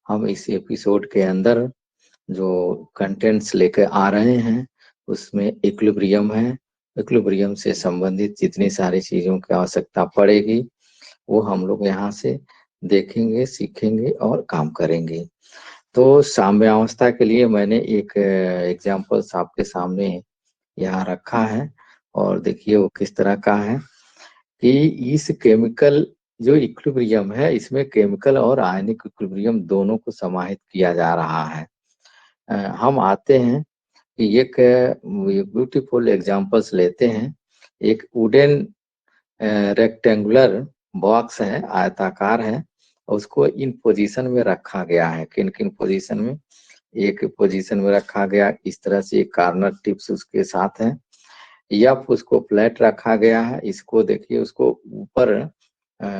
हम इस एपिसोड के अंदर जो कंटेंट्स लेकर आ रहे हैं उसमें इक्विलिब्रियम है। इक्विलिब्रियम से संबंधित जितनी सारी चीजों की आवश्यकता पड़ेगी वो हम लोग यहाँ से देखेंगे, सीखेंगे और काम करेंगे। तो साम्यावस्था के लिए मैंने एक एग्जाम्पल्स आपके सामने यहाँ रखा है और देखिए वो किस तरह का है कि इस केमिकल जो इक्विलिब्रियम है इसमें केमिकल और आयनिक इक्विलिब्रियम दोनों को समाहित किया जा रहा है। हम आते हैं कि एक ब्यूटीफुल एग्जांपल्स लेते हैं। एक वुडन रेक्टेंगुलर बॉक्स है, आयताकार है, उसको इन पोजीशन में रखा गया है। किन किन पोजीशन में? एक पोजीशन में रखा गया इस तरह से, एक कार्नर टिप्स उसके साथ है, या उसको फ्लैट रखा गया है। इसको देखिए, उसको ऊपर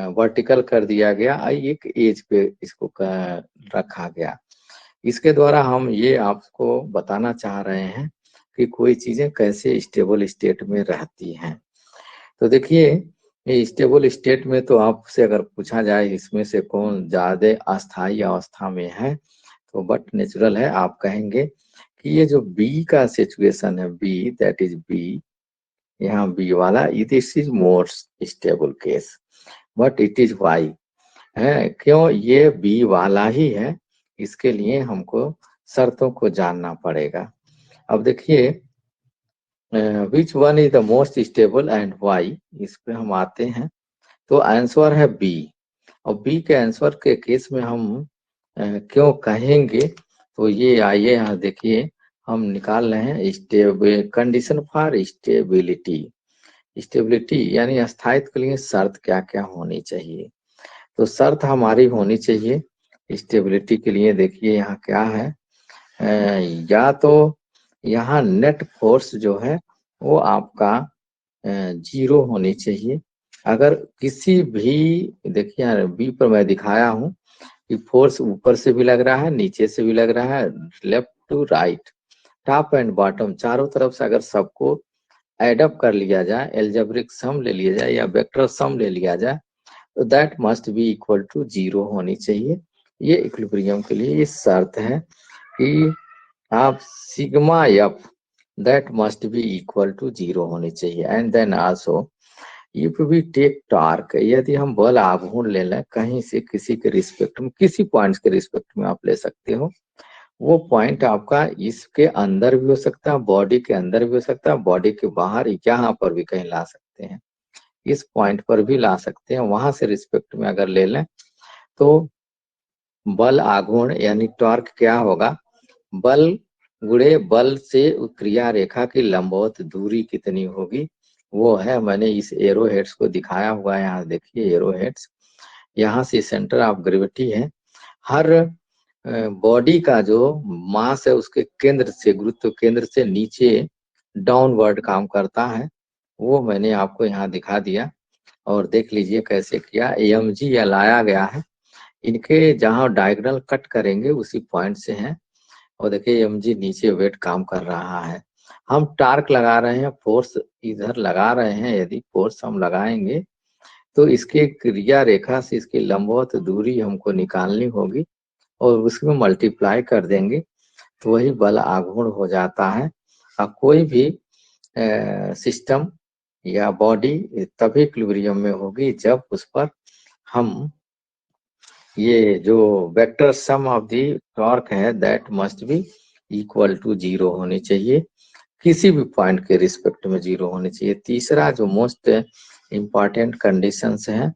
वर्टिकल कर दिया गया, एक एज पे इसको रखा गया। इसके द्वारा हम ये आपको बताना चाह रहे हैं कि कोई चीजें कैसे स्टेबल स्टेट में रहती हैं। तो देखिए, ये स्टेबल स्टेट में तो आपसे अगर पूछा जाए इसमें से कौन ज्यादा अस्थायी अवस्था में है, तो बट नेचुरल है, आप कहेंगे कि ये जो बी का सिचुएशन है, बी दैट इज बी, यहाँ बी वाला, this is more stable case, but it is why है। क्यों ये बी वाला ही है? इसके लिए हमको शर्तों को जानना पड़ेगा। अब देखिए, which one is the most stable and why, इस पे हम आते हैं। तो आंसर है बी। और बी के आंसर के केस में हम क्यों कहेंगे, तो ये आइए यहाँ देखिए, हम निकाल रहे हैं stable condition for stability. Stability यानी अस्थायित्व के लिए शर्त क्या क्या होनी चाहिए। तो शर्त हमारी होनी चाहिए स्टेबिलिटी के लिए, देखिए यहाँ क्या है, या तो यहाँ नेट फोर्स जो है वो आपका 0 होनी चाहिए। अगर किसी भी, देखिए यहाँ बी पर मैं दिखाया हूँ कि फोर्स ऊपर से भी लग रहा है, नीचे से भी लग रहा है, left to right, top and bottom, चारों तरफ से अगर सबको एडअप कर लिया जाए, एल्जेब्रिक सम ले लिया जाए या वेक्टर सम ले लिया जाए, तो that must be equal to 0 होनी चाहिए। ये इक्विलिब्रियम के लिए ये शर्त है कि आप sigma F that must be equal to 0 होनी चाहिए। And then also if we take torque, यदि हम बल आघूर्ण ले लें कहीं से, किसी के रिस्पेक्ट में, किसी पॉइंट के रिस्पेक्ट में आप ले सकते हो, वो पॉइंट आपका इसके अंदर भी हो सकता है, बॉडी के अंदर भी हो सकता है, बॉडी के बाहर यहाँ पर भी कहीं ला सकते हैं, इस पॉइंट पर भी ला सकते हैं। वहां से रिस्पेक्ट में अगर ले लें तो बल आघूर्ण यानी टॉर्क क्या होगा, बल गुणे बल से क्रिया रेखा की लंबवत दूरी कितनी होगी, वो है, मैंने इस एरो हेड्स को दिखाया हुआ है, यहाँ देखिए एरो हेड्स, यहाँ से सेंटर ऑफ ग्रेविटी है। हर बॉडी का जो मास है उसके केंद्र से, गुरुत्व केंद्र से नीचे डाउनवर्ड काम करता है, वो मैंने आपको यहाँ दिखा दिया। और देख लीजिए कैसे किया, AMG या लाया गया है, इनके जहाँ डायगोनल कट करेंगे उसी पॉइंट से हैं। और देखिए AMG नीचे वेट काम कर रहा है, हम टार्क लगा रहे हैं, फोर्स इधर लगा रहे हैं, यदि फोर्स हम लगाएंगे तो इसके क्रिया रेखा से इसकी लंबवत दूरी हमको निकालनी होगी और उसमें मल्टीप्लाई कर देंगे तो वही बल आघूर्ण हो जाता है। अब कोई भी सिस्टम या बॉडी तभी इक्विलिब्रियम में होगी जब उस पर हम ये जो vector sum of the torque है that must be equal to 0 होनी चाहिए, किसी भी पॉइंट के रिस्पेक्ट में 0 होनी चाहिए। तीसरा जो मोस्ट इम्पॉर्टेंट कंडीशंस है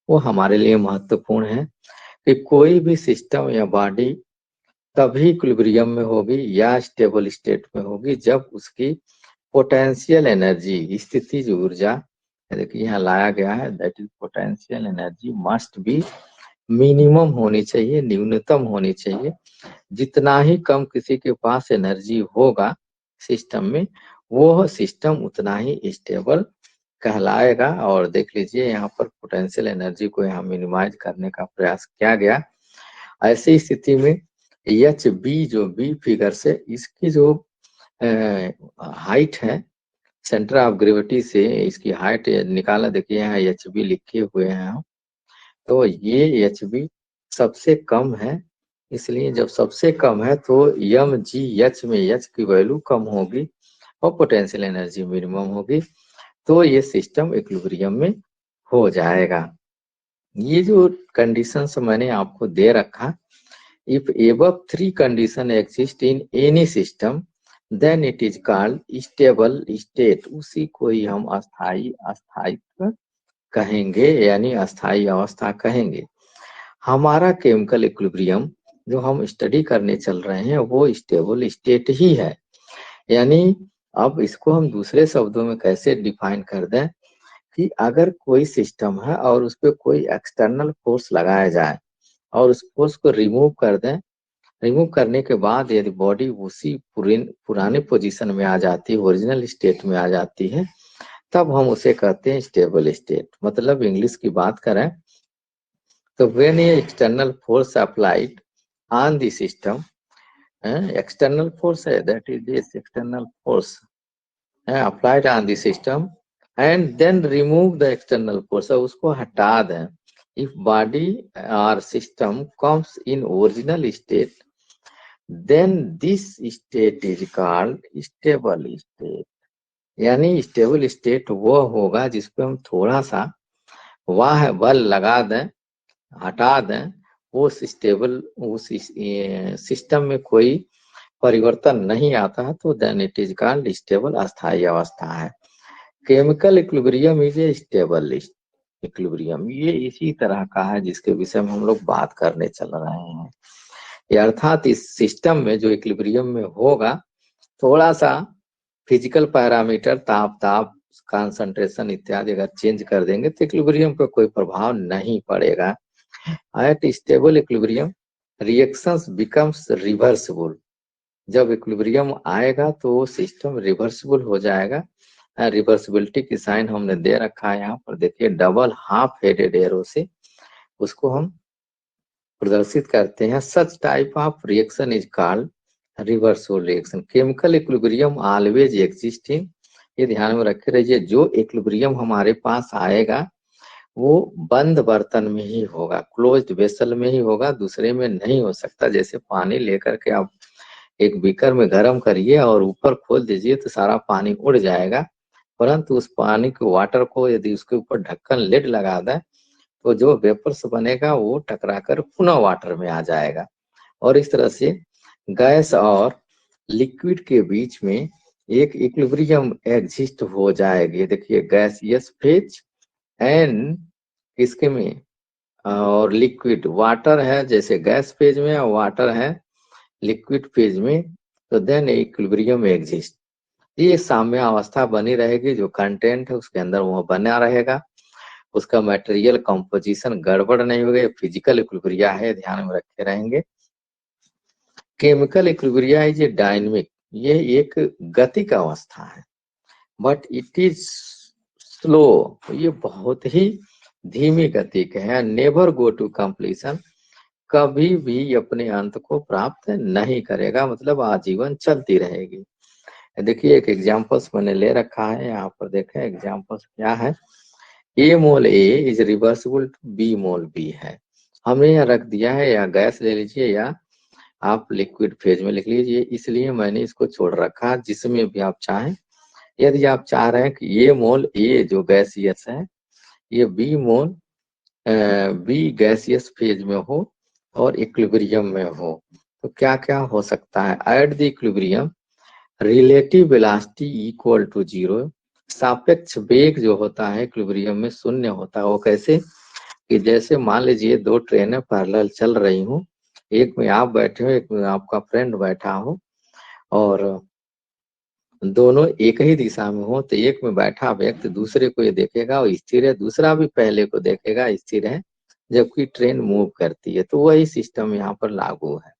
वो हमारे लिए महत्वपूर्ण है कि कोई भी सिस्टम या बॉडी तभी इक्विलिब्रियम में होगी या स्टेबल स्टेट में होगी जब उसकी पोटेंशियल एनर्जी, स्थितिज ऊर्जा, देखिए यहाँ लाया गया है, that is potential energy must be minimum होनी चाहिए, न्यूनतम होनी चाहिए। जितना ही कम किसी के पास एनर्जी होगा सिस्टम में, वो सिस्टम उतना ही स्टेबल कहलाएगा। और देख लीजिए यहाँ पर पोटेंशियल एनर्जी को यहाँ मिनिमाइज करने का प्रयास किया गया। ऐसी स्थिति में HB जो बी फिगर से इसकी जो हाइट है सेंटर ऑफ ग्रेविटी से, इसकी हाइट निकाला, देखिए यहाँ HB लिखे हुए हैं हम, तो ये HB सबसे कम है इसलिए जब सबसे कम है तो यम जी एच में एच की वैल्यू कम होगी और पोटेंशियल एनर्जी मिनिमम होगी, तो ये सिस्टम इक्विलिब्रियम में हो जाएगा। ये जो कंडीशंस मैंने आपको दे रखा, if above 3 condition exist in any system then it is called stable state. उसी को ही हम अस्थायित्व कहेंगे, यानी अस्थायी अवस्था कहेंगे। हमारा केमिकल इक्विलिब्रियम जो हम स्टडी करने चल रहे हैं वो स्टेबल स्टेट ही है। यानी अब इसको हम दूसरे शब्दों में कैसे डिफाइन कर दें कि अगर कोई सिस्टम है और उस पर कोई एक्सटर्नल फोर्स लगाया जाए और उस फोर्स को रिमूव कर दें, रिमूव करने के बाद यदि बॉडी उसी पुराने पोजीशन में आ जाती है, ओरिजिनल स्टेट में आ जाती है, तब हम उसे कहते हैं स्टेबल स्टेट। मतलब इंग्लिश की बात करें तो when A external force applied on the system, external force है, that is this external force applied on the system and then remove the external force, उसको हटा दें। if body or system comes in original state then this state is called stable state। यानी stable state वो होगा जिसपे हम थोड़ा सा वाह बल लगा दें, हटा दें, उस स्टेबल उस सिस्टम में कोई परिवर्तन नहीं आता है, तो then it is called stable, अस्थायी अवस्था है। Chemical equilibrium is a stable equilibrium. ये इसी तरह का है जिसके विषय में हम लोग बात करने चल रहे हैं। अर्थात इस सिस्टम में जो इक्विलिब्रियम में होगा, थोड़ा सा फिजिकल पैरामीटर ताप कंसंट्रेशन इत्यादि अगर चेंज कर देंगे तो इक्विलिब्रियम पर कोई प्रभाव नहीं पड़ेगा। At stable equilibrium reactions becomes reversible. जब इक्विलिब्रियम आएगा तो सिस्टम रिवर्सिबल हो जाएगा। रिवर्सिबिलिटी की साइन हमने दे रखा है यहाँ पर, देखिए डबल हाफ हेडेड एरो से उसको हम प्रदर्शित करते हैं। Such type of reaction is called reversible reaction. Chemical equilibrium always existing, ये ध्यान में रखे रहिए। जो इक्विलिब्रियम हमारे पास आएगा वो बंद बर्तन में ही होगा, क्लोज्ड वेसल में ही होगा, दूसरे में नहीं हो सकता। जैसे पानी लेकर के आप एक बीकर में गर्म करिए और ऊपर खोल दीजिए तो सारा पानी उड़ जाएगा, परंतु उस पानी के वाटर को यदि उसके ऊपर ढक्कन लिड लगा दें तो जो वेपर्स बनेगा वो टकराकर पुनः वाटर में आ जाएगा। और इस तरह से गैस और लिक्विड के बीच में एक इक्विलिब्रियम एग्जिस्ट हो जाएगी। देखिए गैसियस फेज एंड किसके में, और लिक्विड वाटर है, जैसे गैस फेज में और वाटर है लिक्विड फेज में, तो देन इक्विलिब्रियम एग्जिस्ट। ये साम्य अवस्था बनी रहेगी, जो कंटेंट है उसके अंदर वो बना रहेगा, उसका मटेरियल कंपोजिशन गड़बड़ नहीं होगा। फिजिकल इक्विलिब्रिया है, ध्यान में रखे रहेंगे। Chemical equilibria is a dynamic, ये एक गतिक अवस्था है, बट इट इज स्लो, ये बहुत ही धीमी गति के है। नेवर गो टू कंप्लीशन, कभी भी अपने अंत को प्राप्त नहीं करेगा, मतलब आजीवन चलती रहेगी। देखिए एक एग्जांपल्स मैंने ले रखा है यहाँ पर, देखें एग्जांपल्स क्या है। A mole A is reversible to B mole B है, हमने यहाँ रख दिया है, या गैस ले लीजिए या आप लिक्विड फेज में लिख लीजिए, इसलिए मैंने इसको छोड़ रखा। जिसमें भी आप चाहें, यदि आप चाह रहे हैं कि ये मोल ए जो गैसियस है ये B mole B gaseous phase में हो और इक्विलिब्रियम में हो, तो क्या क्या हो सकता है। At the equilibrium relative velocity equal to 0, सापेक्ष वेग जो होता है इक्विलिब्रियम में शून्य होता है। वो कैसे कि जैसे मान लीजिए दो ट्रेनें पैरेलल चल रही हूँ, एक में आप बैठे हो, एक में आपका फ्रेंड बैठा हो, और दोनों एक ही दिशा में हो, तो एक में बैठा व्यक्ति दूसरे को ये देखेगा वो स्थिर है, दूसरा भी पहले को देखेगा स्थिर है, जबकि ट्रेन मूव करती है। तो वही सिस्टम यहाँ पर लागू है,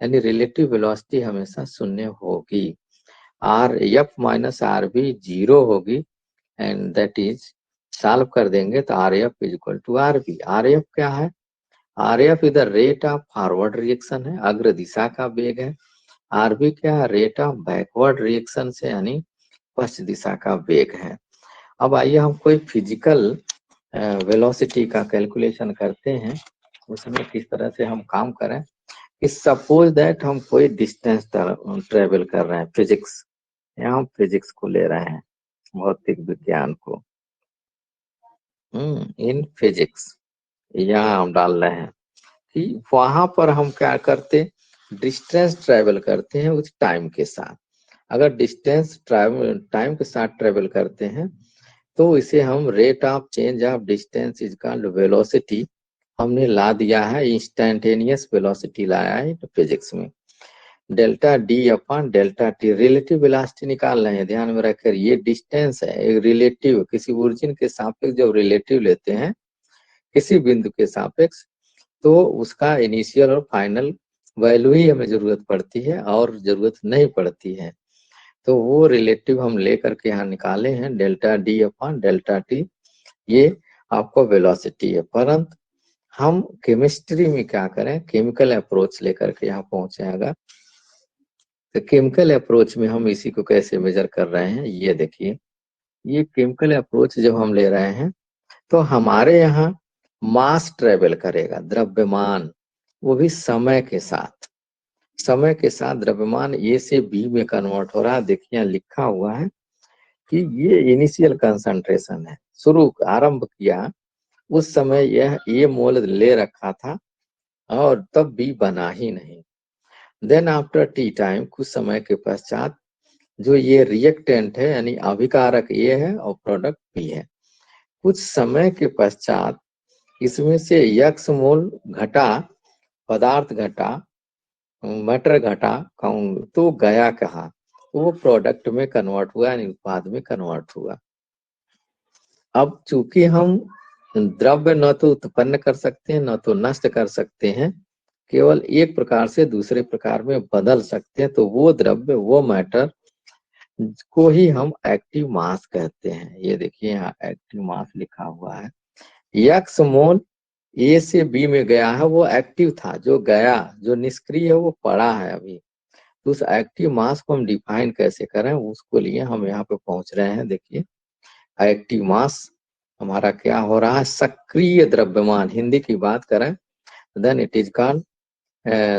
यानी रिलेटिव वेलोसिटी हमेशा शून्य होगी। R F minus R B 0 होगी, एंड दैट इज सॉल्व कर देंगे तो R F is equal to R B. R F क्या है, आर एफ इधर रेट ऑफ फॉरवर्ड रिएक्शन है, अग्र दिशा का वेग है। आर बी क्या है, रेट ऑफ बैकवर्ड रिएक्शन से यानी पश्चिम दिशा का वेग है। अब आइए हम कोई फिजिकल वेलोसिटी का कैलकुलेशन करते हैं, उसमें किस तरह से हम काम करें। कि सपोज दैट हम कोई डिस्टेंस ट्रेवल कर रहे हैं, फिजिक्स, यहाँ हम फिजिक्स को ले रहे हैं, भौतिक विज्ञान को, इन फिजिक्स यहाँ हम डाल रहे हैं कि वहां पर हम क्या करते, डिस्टेंस ट्रेवल करते हैं उस टाइम के साथ। अगर डिस्टेंस ट्रेवल टाइम के साथ ट्रेवल करते हैं तो इसे हम rate of change of distance is called velocity, हमने ला दिया है, इंस्टेंटेनियस वेलोसिटी लाया है फिजिक्स में। Delta D upon delta T, relative velocity निकाल रहे हैं, ध्यान में रखकर, ये डिस्टेंस है एक रिलेटिव, किसी ओरिजिन के सापेक्ष जब रिलेटिव लेते हैं किसी बिंदु के सापेक्ष तो उसका इनिशियल और फाइनल वैल्यू ही हमें जरूरत पड़ती है और जरूरत नहीं पड़ती है। तो वो रिलेटिव हम लेकर के यहाँ निकाले हैं, delta D upon delta T, ये आपको वेलोसिटी है। परंतु हम केमिस्ट्री में क्या करें, केमिकल अप्रोच लेकर के यहाँ पहुंचे हैं। तो केमिकल अप्रोच में हम इसी को कैसे मेजर कर रहे हैं, ये देखिए, ये केमिकल अप्रोच जब हम ले रहे हैं तो हमारे यहाँ मास ट्रेवल करेगा, द्रव्यमान, वो भी समय के साथ, समय के साथ द्रव्यमान ए से बी में कन्वर्ट हो रहा है। देखिए लिखा हुआ है कि ये इनिशियल कंसंट्रेशन है, शुरू आरंभ किया उस समय यह ए मोल ले रखा था और तब बी बना ही नहीं। देन आफ्टर टी टाइम, कुछ समय के पश्चात जो ये रिएक्टेंट है यानी अभिकारक ए है और प्रोडक्ट बी है, कुछ समय के पश्चात इसमें से यक्स मोल घटा, पदार्थ घटा, मैटर घटा, तो गया कहाँ, वो प्रोडक्ट में कन्वर्ट हुआ यानी उत्पाद में कन्वर्ट हुआ। अब चूंकि हम द्रव्य न तो उत्पन्न कर सकते हैं न तो नष्ट कर सकते हैं, केवल एक प्रकार से दूसरे प्रकार में बदल सकते हैं, तो वो द्रव्य, वो मैटर को ही हम एक्टिव मास कहते हैं। ये देखिए यहाँ एक्टिव मास लिखा हुआ है, यक्स मोल ए से बी में गया है वो एक्टिव था, जो गया, जो निष्क्रिय है वो पड़ा है अभी। तो उस एक्टिव मास को हम डिफाइन कैसे करें, उसको लिए हम यहाँ पे पहुंच रहे हैं। देखिए एक्टिव मास हमारा क्या हो रहा है, सक्रिय द्रव्यमान, हिंदी की बात करें देन इट इज कॉल्ड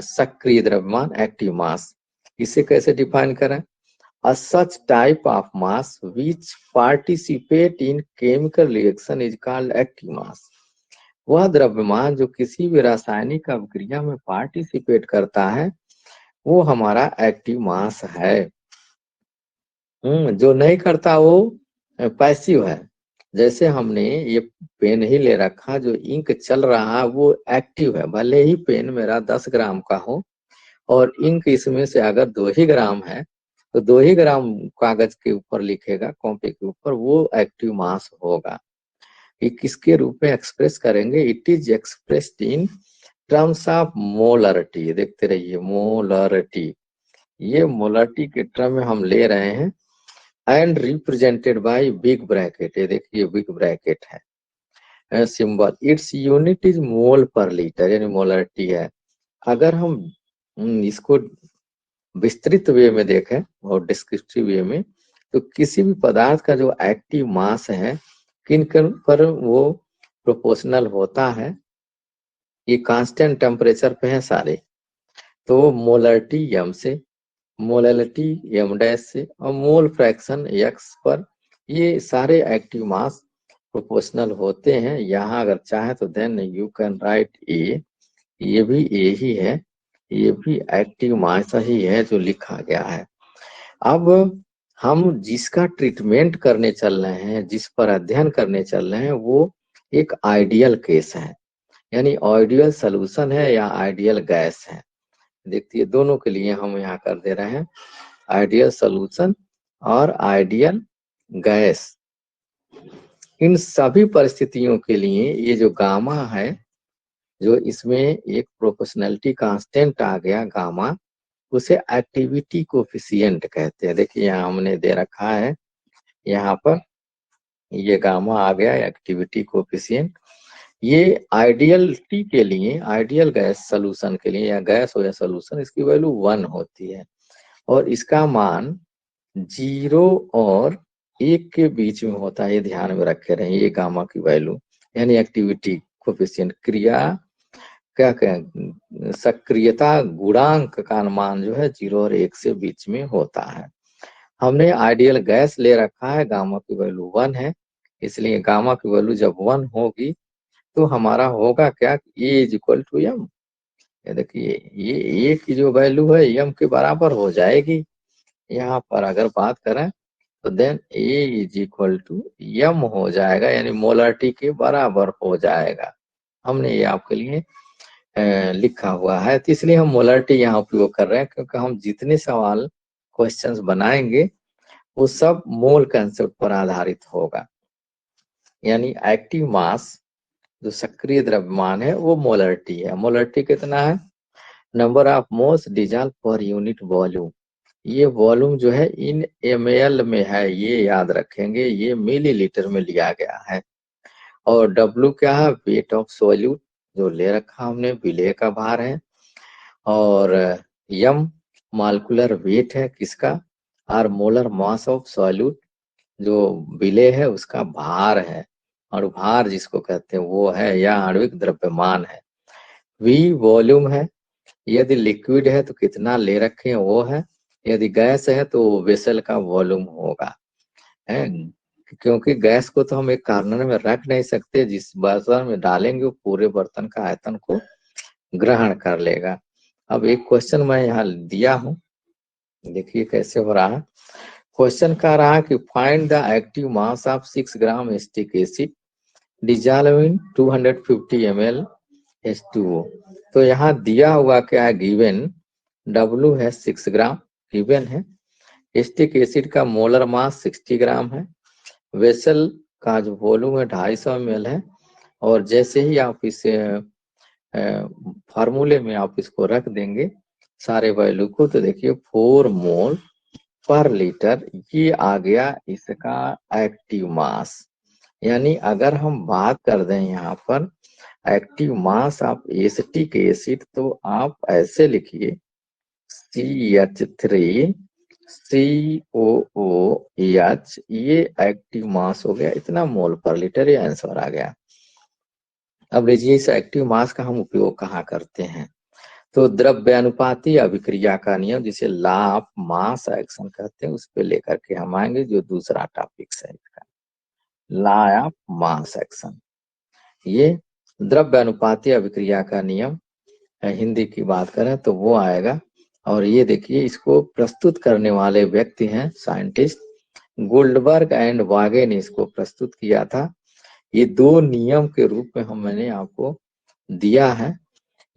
सक्रिय द्रव्यमान, एक्टिव मास। इसे कैसे डिफाइन करें, a such type of mass which participate in chemical reaction is called active mass। वह द्रव्यमान जो किसी भी रासायनिक अभिक्रिया में पार्टिसिपेट करता है वो हमारा एक्टिव मास है। जो नहीं करता वो पैसिव है। जैसे हमने ये पेन ही ले रखा, जो इंक चल रहा है वो एक्टिव है, भले ही पेन मेरा 10 ग्राम का हो और इंक इसमें से अगर 2 ही ग्राम है तो 2 ही ग्राम कागज के ऊपर लिखेगा, कॉपी के ऊपर, वो एक्टिव मास होगा। ये किसके रूप में एक्सप्रेस करेंगे, it is expressed in terms of molarity. देखते रहिए मोलरिटी, ये मोलरिटी के टर्म में हम ले रहे हैं and represented by big bracket. ये देखिए बिग ब्रैकेट है symbol, its unit is mole पर लीटर, यानी मोलरिटी है। अगर हम इसको विस्तृत वे में देखें और डिस्क्रिप्टिव वे में, तो किसी भी पदार्थ का जो एक्टिव मास है किन पर वो प्रोपोर्शनल होता है, ये कांस्टेंट टेम्परेचर पे है सारे, तो मोलरिटी यम से, मोलरिटी यम डैश से और मोल फ्रैक्शन एक्स पर, ये सारे एक्टिव मास प्रोपोर्शनल होते हैं। यहाँ अगर चाहे तो देन यू कैन राइट ए, ये भी ए ही है, ये भी एक्टिव मास ही है जो लिखा गया है। अब हम जिसका ट्रीटमेंट करने चल रहे हैं, जिस पर अध्ययन करने चल रहे हैं, वो एक आइडियल केस है, यानी आइडियल सॉल्यूशन है या आइडियल गैस है। देखिए दोनों के लिए हम यहाँ कर दे रहे हैं, आइडियल सॉल्यूशन और आइडियल गैस। इन सभी परिस्थितियों के लिए ये जो गामा है, जो इसमें एक प्रोपोर्शनलिटी कांस्टेंट आ गया गामा, उसे एक्टिविटी कोफिशिएंट कहते हैं। देखिए यहाँ हमने दे रखा है, यहाँ पर ये गामा आ गया एक्टिविटी कोफिशिएंट। ये आइडियलिटी के लिए, आइडियल गैस सॉल्यूशन के लिए, या गैस हो या सॉल्यूशन, इसकी वैल्यू 1 होती है और इसका मान 0 और 1 के बीच में होता है। ये ध्यान में रखे रहे, ये गामा की वैल्यू यानी एक्टिविटी कोफिशिएंट, क्रिया क्या कहें, सक्रियता गुणांक का मान जो है 0 और 1 से बीच में होता है। हमने आइडियल गैस ले रखा है, गामा की वैल्यू 1 है, इसलिए गामा की वैल्यू जब 1 होगी तो हमारा होगा क्या, E is equal to M. ये देखिए, ये ए की जो वैल्यू है एम के बराबर हो जाएगी। यहाँ पर अगर बात करें तो then A is equal to M हो जाएगा, यानी मोलरिटी के बराबर हो जाएगा। हमने ये आपके लिए लिखा हुआ है, तो इसलिए हम मोलरिटी यहाँ उपयोग कर रहे हैं, क्योंकि हम जितने सवाल क्वेश्चंस बनाएंगे वो सब मोल कंसेप्ट पर आधारित होगा। यानी एक्टिव मास जो सक्रिय द्रव्यमान है वो मोलरिटी है। मोलरिटी कितना है, number of moles dissolve per unit volume. ये वॉल्यूम जो है इन ml में है, ये याद रखेंगे, ये मिलीलीटर में लिया गया है। और W क्या है, वेट ऑफ सॉल्यूट, जो ले रखा हमने विलेय का भार है। और m मॉलिक्यूलर वेट है किसका, और मोलर मास ऑफ सॉल्यूट, जो विलेय है उसका भार है। और भार जिसको कहते हैं वो है, या आणविक द्रव्यमान है। V वॉल्यूम है, यदि लिक्विड है तो कितना ले रखे हैं वो है, यदि गैस है तो वेसल का वॉल्यूम होगा, है। क्योंकि गैस को तो हम एक कॉर्नर में रख नहीं सकते, जिस बर्तन में डालेंगे वो पूरे बर्तन का आयतन को ग्रहण कर लेगा। अब एक क्वेश्चन मैं यहाँ दिया हूँ, देखिए कैसे हो रहा है। क्वेश्चन कह रहा है कि find the active mass of 6 gram acetic acid dissolve in 250 ml H2O। तो यहाँ दिया हुआ क्या है, गिवन W है 6 ग्राम गिवन है, एसिटिक एसिड का मोलर मास 60 ग्राम है, वेसल का जो वॉल्यूम है 250 ml है। और जैसे ही आप इसे फार्मूले में आप इसको रख देंगे सारे वैल्यू को, तो देखिए 4 मोल पर लीटर, ये आ गया इसका एक्टिव मास। यानी अगर हम बात कर दें यहाँ पर active mass of acetic acid, तो आप ऐसे लिखिए CH3 COOH, ये एक्टिव मास हो गया, इतना मोल पर लीटर, ये आंसर आ गया। अब लीजिए इस एक्टिव मास का हम उपयोग कहाँ करते हैं, तो द्रव्यानुपाती अभिक्रिया का नियम, जिसे लॉ ऑफ मास एक्शन कहते हैं, उस पे लेकर के हम आएंगे, जो दूसरा टॉपिक है इसका, लॉ ऑफ मास एक्शन। ये द्रव्यानुपाती अभिक्रिया का नियम हिंदी की बात करें तो वो आएगा। और ये देखिए, इसको प्रस्तुत करने वाले व्यक्ति हैं साइंटिस्ट गोल्डबर्ग एंड वागे ने इसको प्रस्तुत किया था। ये 2 नियम के रूप में मैंने आपको दिया है।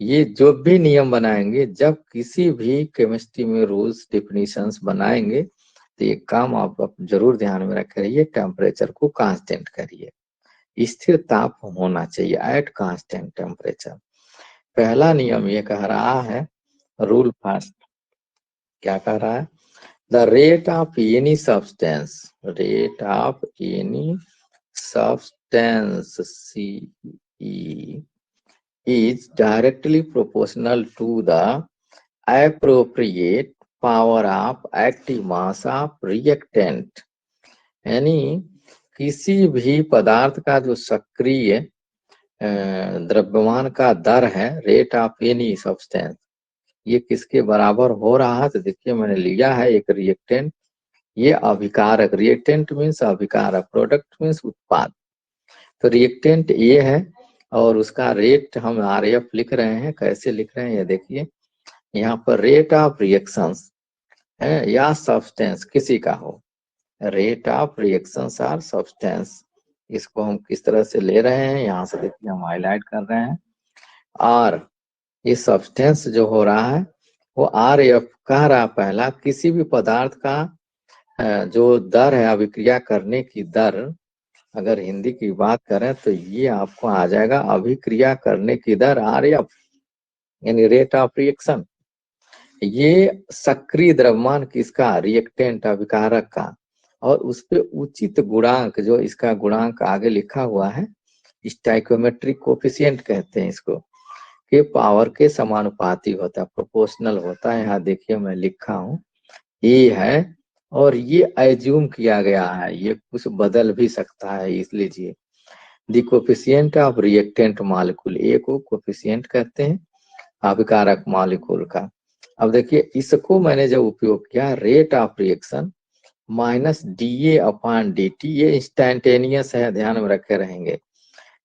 ये जो भी नियम बनाएंगे, जब किसी भी केमिस्ट्री में रूल्स डेफिनेशंस बनाएंगे, तो ये काम आप जरूर ध्यान में रखे रहिए, टेम्परेचर को कांस्टेंट करिए, स्थिर ताप होना चाहिए एट कांस्टेंट टेम्परेचर। पहला नियम ये कह रहा है, रूल फर्स्ट क्या कह रहा है, the rate of any substance, rate of any substance CE is directly proportional to the appropriate power of active mass of reactant। यानी किसी भी पदार्थ का जो सक्रिय द्रव्यमान का दर है, रेट ऑफ एनी सब्सटेंस, ये किसके बराबर हो रहा है, तो देखिए मैंने लिया है एक रिएक्टेंट, ये अभिकारक, रिएक्टेंट मीन्स अभिकारक, प्रोडक्ट मीन्स उत्पाद। तो रिएक्टेंट ये है और उसका रेट हम RF लिख रहे हैं, कैसे लिख रहे हैं ये देखिए, यहाँ पर रेट ऑफ रिएक्शंस है या सब्सटेंस किसी का हो, rate of reactions are substance, इसको हम किस तरह से ले रहे हैं, यहाँ से देखिए हम हाईलाइट कर रहे हैं। और ये सब्सटेंस जो हो रहा है वो RF कह रहा, पहला किसी भी पदार्थ का जो दर है, अभिक्रिया करने की दर, अगर हिंदी की बात करें तो ये आपको आ जाएगा अभिक्रिया करने की दर RF, यानी रेट ऑफ रिएक्शन। ये सक्रिय द्रव्यमान किसका, रिएक्टेंट अभिकारक का, और उस पे उचित गुणांक, जो इसका गुणांक आगे लिखा हुआ है, स्टाइकोमेट्रिक कोफिशिएंट कहते हैं इसको, के पावर के समानुपाती होता है, प्रोपोर्शनल होता है। यहाँ देखिए मैं लिखा हूँ ये है, और ये एज्यूम किया गया है, ये कुछ बदल भी सकता है, इस लीजिए the coefficient of reactant molecule, A को कोफिशिएंट कहते हैं अभिकारक मॉलिक्यूल का। अब देखिए इसको मैंने जब उपयोग किया, rate of reaction minus D upon D T, ये इंस्टैंटेनियस है, ध्यान में रखे रहेंगे,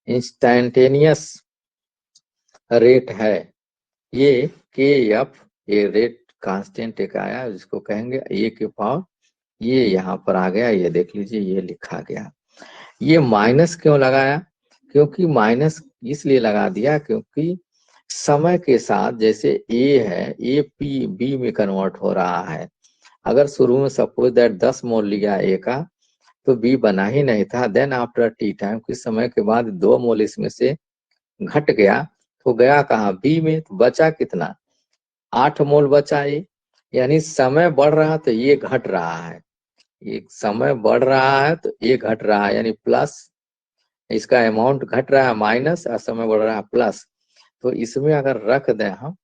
इंस्टैंटेनियस रेट है ये के एफ, ये रेट कांस्टेंट एक आया जिसको कहेंगे ए के पावर, ये यहाँ पर आ गया, ये देख लीजिए ये लिखा गया। ये माइनस क्यों लगाया, क्योंकि माइनस इसलिए लगा दिया क्योंकि समय के साथ जैसे ए है, ए पी बी में कन्वर्ट हो रहा है। अगर शुरू में सपोज दैट 10 मोल लिया ए का तो बी बना ही नहीं था, देन आफ्टर टी टाइम, कुछ समय के बाद 2 मोल इसमें से घट गया, तो गया कहाँ, बी में, तो बचा कितना, 8 मोल बचा ये, यानी समय बढ़ रहा तो ये घट रहा है, एक समय बढ़ रहा है तो ये घट रहा है, यानी प्लस, इसका अमाउंट घट रहा है माइनस और समय बढ़ रहा है प्लस। तो इसमें अगर रख दें हम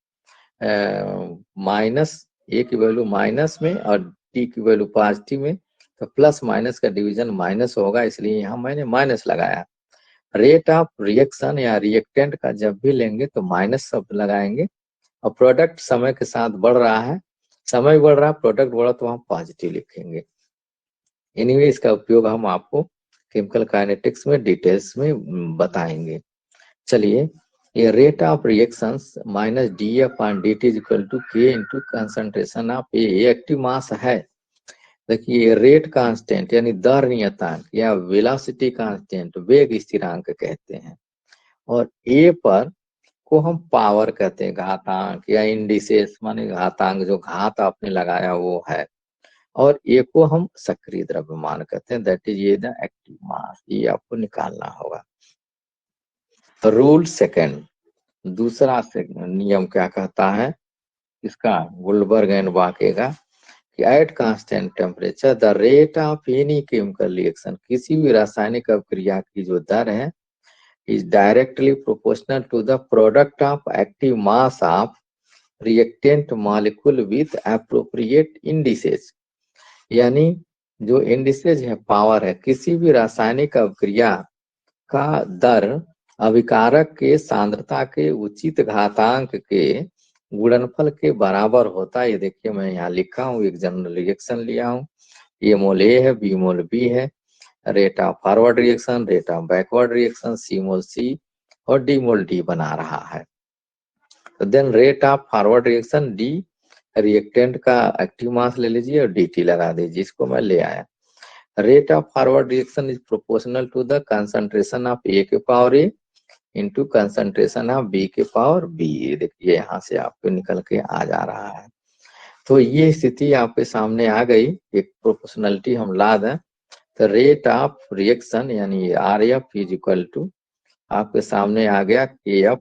माइनस, ए की वैल्यू माइनस में और टी की वैल्यू पॉजिटिव में, तो प्लस माइनस का डिवीजन माइनस होगा, इसलिए यहाँ मैंने माइनस लगाया। रेट ऑफ रिएक्शन या रिएक्टेंट का जब भी लेंगे तो माइनस शब्द लगाएंगे, और प्रोडक्ट समय के साथ बढ़ रहा है, समय बढ़ रहा है, प्रोडक्ट बढ़ा तो हम पॉजिटिव लिखेंगे। एनीवे इसका उपयोग हम आपको केमिकल काइनेटिक्स में डिटेल्स में बताएंगे। चलिए, ये rate of reactions minus D upon D T is equal to K into concentration of A, active mass है। देखिए रेट कांस्टेंट यानी दर नियतांक या वेलोसिटी कांस्टेंट, वेग स्थिरांक कहते हैं, और ए पर को हम पावर कहते हैं, घातांक या इंडिसेस माने घातांक, जो घात आपने लगाया वो है, और ए को हम सक्रिय द्रव्यमान कहते हैं, दैट इज ये द एक्टिव मास, ये आपको निकालना होगा। रूल सेकंड, दूसरा नियम क्या कहता है इसका, गुल्डबर्ग एंड बाके का, कि at constant temperature the rate of any chemical reaction, किसी भी रासायनिक अभिक्रिया की जो दर है is directly proportional to the product of active mass of reactant molecule with appropriate indices, यानी जो इंडिसेज है, पावर है, किसी भी रासायनिक अभिक्रिया का दर अभिकारक के सांद्रता के उचित घातांक के गुणनफल के बराबर होता है। ये देखिए मैं यहाँ लिखा हूँ, एक जनरल रिएक्शन लिया हूँ, ए मोल ए है, बी मोल बी है, rate of forward reaction, rate of backward reaction, C mole C और डी मोल डी बना रहा है। तो then rate of forward reaction D, reactant का एक्टिव मास ले लीजिए और डी टी लगा दीजिए, इसको मैं ले आया। Rate of forward reaction is proportional to the concentration of A के power A into concentration of B के पावर बी। देखिए यहाँ से आपको निकल के आ जा रहा है। तो ये स्थिति आपके सामने आ गई, एक प्रोपोर्शनलिटी हम ला दें, तो रेट ऑफ रिएक्शन यानी R F is equal to, आपके सामने आ गया के एफ,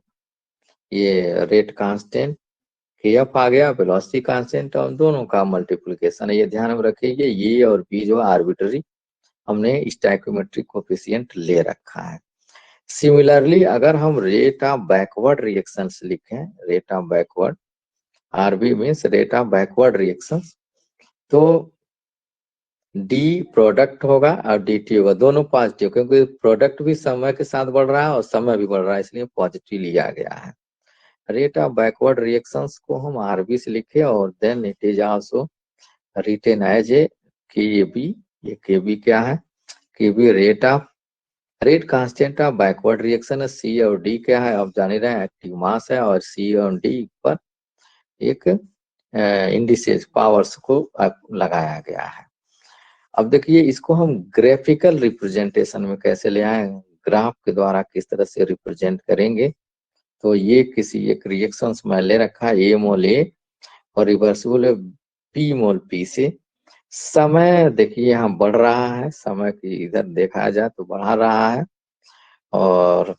ये रेट कांस्टेंट, के एफ आ गया वेलोसिटी कांस्टेंट, और दोनों का मल्टीप्लिकेशन है। ये ध्यान में रखिए, ये और बी जो आर्बिट्री हमने स्टोइकियोमेट्रिक कोफिशिएंट ले रखा है। सिमिलरली अगर हम रेट ऑफ बैकवर्ड रिएक्शंस लिखें, rate of backward, R B means rate of backward reactions, तो डी प्रोडक्ट होगा और डी टी होगा, दोनों पॉजिटिव, क्योंकि प्रोडक्ट भी समय के साथ बढ़ रहा है और समय भी बढ़ रहा है, इसलिए पॉजिटिव लिया गया है। रेट ऑफ बैकवर्ड रिएक्शंस को हम आरबी से लिखे, और then it is also written as a K B. ये के बी क्या है, K B rate constant of backward reaction है। सी और डी क्या है, आप जान ही रहे हैं, एक्टिव मास है, और सी और डी पर एक इंडिसेज पावर्स को लगाया गया है। अब देखिए इसको हम ग्राफिकल रिप्रेजेंटेशन में कैसे ले आए, ग्राफ के द्वारा किस तरह से रिप्रेजेंट करेंगे। तो ये किसी एक रिएक्शन में ले रखा है, ए मोल ए और रिवर्सिबल है पी मोल पी से। समय देखिए यहाँ बढ़ रहा है, समय की इधर देखा जाए तो बढ़ा रहा है, और